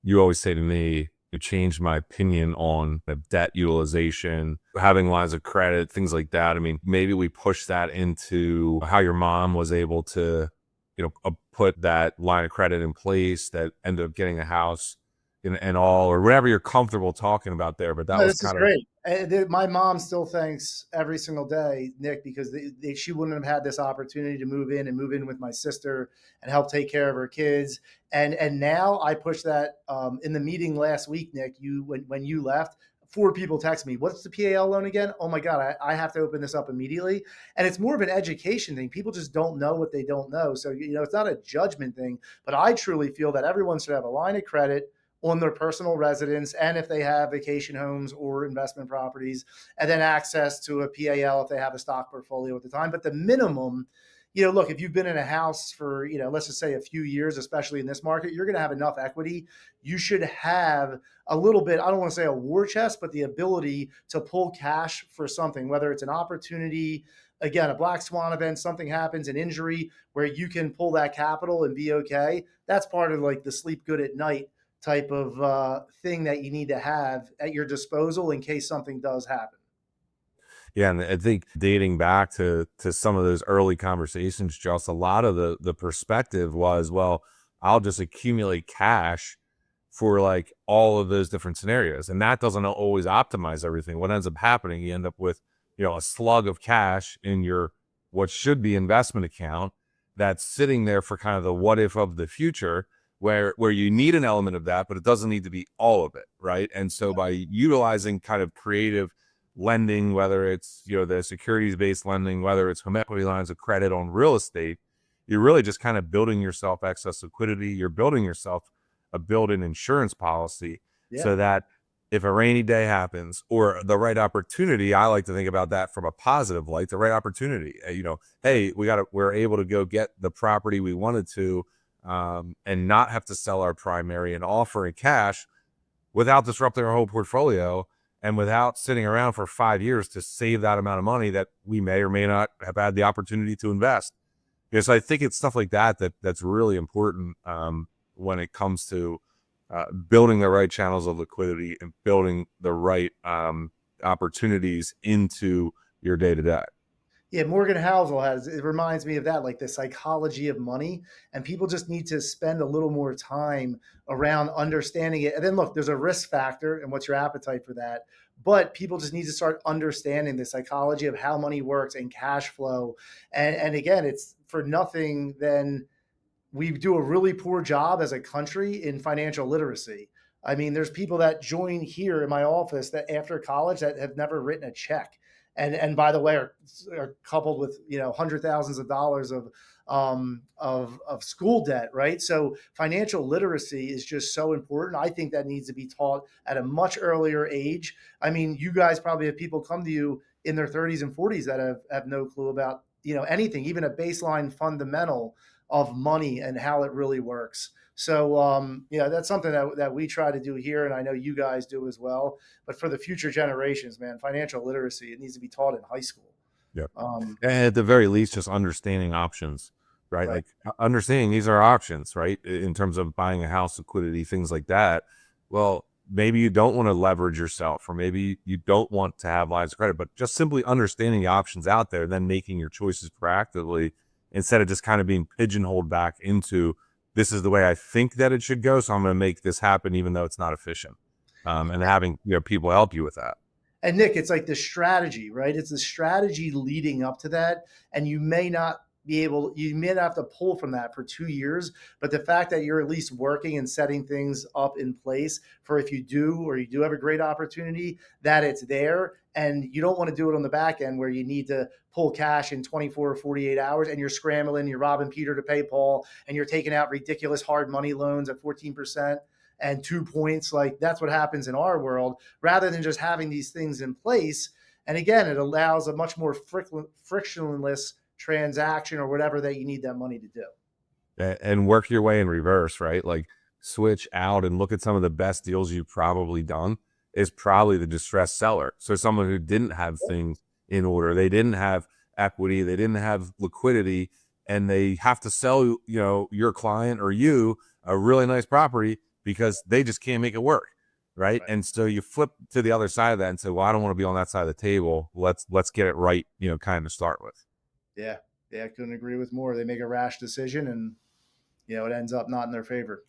you always say to me, you changed my opinion on the debt utilization, having lines of credit, things like that. I mean, maybe we push that into how your mom was able to, put that line of credit in place that ended up getting a house and all, or whatever you're comfortable talking about there. But that No, was this is kind of, great. My mom still thanks every single day, Nick, because she wouldn't have had this opportunity to move in with my sister and help take care of her kids. And now I push that in the meeting last week, Nick. When you left, four people text me, "What's the PAL loan again?" Oh my God, I have to open this up immediately. And it's more of an education thing. People just don't know what they don't know. So it's not a judgment thing, but I truly feel that everyone should have a line of credit on their personal residence, and if they have vacation homes or investment properties, and then access to a PAL if they have a stock portfolio at the time. But the minimum, look, if you've been in a house for, let's just say a few years, especially in this market, you're going to have enough equity. You should have a little bit, I don't want to say a war chest, but the ability to pull cash for something, whether it's an opportunity, again, a black swan event, something happens, an injury where you can pull that capital and be okay. That's part of like the sleep good at night type of thing that you need to have at your disposal in case something does happen. yeah. And I think dating back to some of those early conversations, just a lot of the perspective was, well, I'll just accumulate cash for like all of those different scenarios. And that doesn't always optimize everything. What ends up happening, you end up with, a slug of cash in your what should be investment account that's sitting there for kind of the what if of the future, where you need an element of that, but it doesn't need to be all of it, right? And so by utilizing kind of creative lending, whether it's the securities based lending, whether it's home equity lines of credit on real estate, you're really just kind of building yourself excess liquidity. You're building yourself a built-in insurance policy Yeah. so that if a rainy day happens or the right opportunity, I like to think about that from a positive light, the right opportunity, Right. hey, we're able to go get the property we wanted to, and not have to sell our primary and offer in cash without disrupting our whole portfolio and without sitting around for 5 years to save that amount of money that we may or may not have had the opportunity to invest. Because I think it's stuff like that's really important, when it comes to building the right channels of liquidity and building the right opportunities into your day to day. Yeah, Morgan Housel has, it reminds me of that, like the psychology of money. And people just need to spend a little more time around understanding it. And then look, there's a risk factor and what's your appetite for that. But people just need to start understanding the psychology of how money works and cash flow. And again, it's for nothing then we do a really poor job as a country in financial literacy. I mean, there's people that join here in my office that after college that have never written a check, and by the way, are coupled with hundred thousands of dollars of school debt, right? So financial literacy is just so important. I think that needs to be taught at a much earlier age. I mean, you guys probably have people come to you in their 30s and 40s that have no clue about anything, even a baseline fundamental of money and how it really works. So, that's something that we try to do here, and I know you guys do as well. But for the future generations, man, financial literacy, it needs to be taught in high school. Yeah. Um, And at the very least, just understanding options, right? right. Like understanding these are options, right? In terms of buying a house, liquidity, things like that. Well, maybe you don't want to leverage yourself, or maybe you don't want to have lines of credit, but just simply understanding the options out there, then making your choices proactively instead of just kind of being pigeonholed back into this is the way I think that it should go. So I'm going to make this happen, even though it's not efficient. And having people help you with that. And Nick, it's like the strategy, right? It's the strategy leading up to that. And you may not have to pull from that for 2 years, but the fact that you're at least working and setting things up in place for if you do, or you do have a great opportunity, that it's there. And you don't want to do it on the back end where you need to pull cash in 24 or 48 hours and you're scrambling, you're robbing Peter to pay Paul, and you're taking out ridiculous hard money loans at 14% and 2 points. Like that's what happens in our world rather than just having these things in place. And again, it allows a much more frictionless transaction or whatever that you need that money to do. And work your way in reverse, right? Like switch out and look at some of the best deals you've probably done is probably the distressed seller. So someone who didn't have things in order, they didn't have equity, they didn't have liquidity, and they have to sell, your client or you a really nice property because they just can't make it work. Right. Right. And so you flip to the other side of that and say, well, I don't want to be on that side of the table. Let's get it right, kind of start with. Yeah. Yeah. I couldn't agree with more. They make a rash decision and, it ends up not in their favor.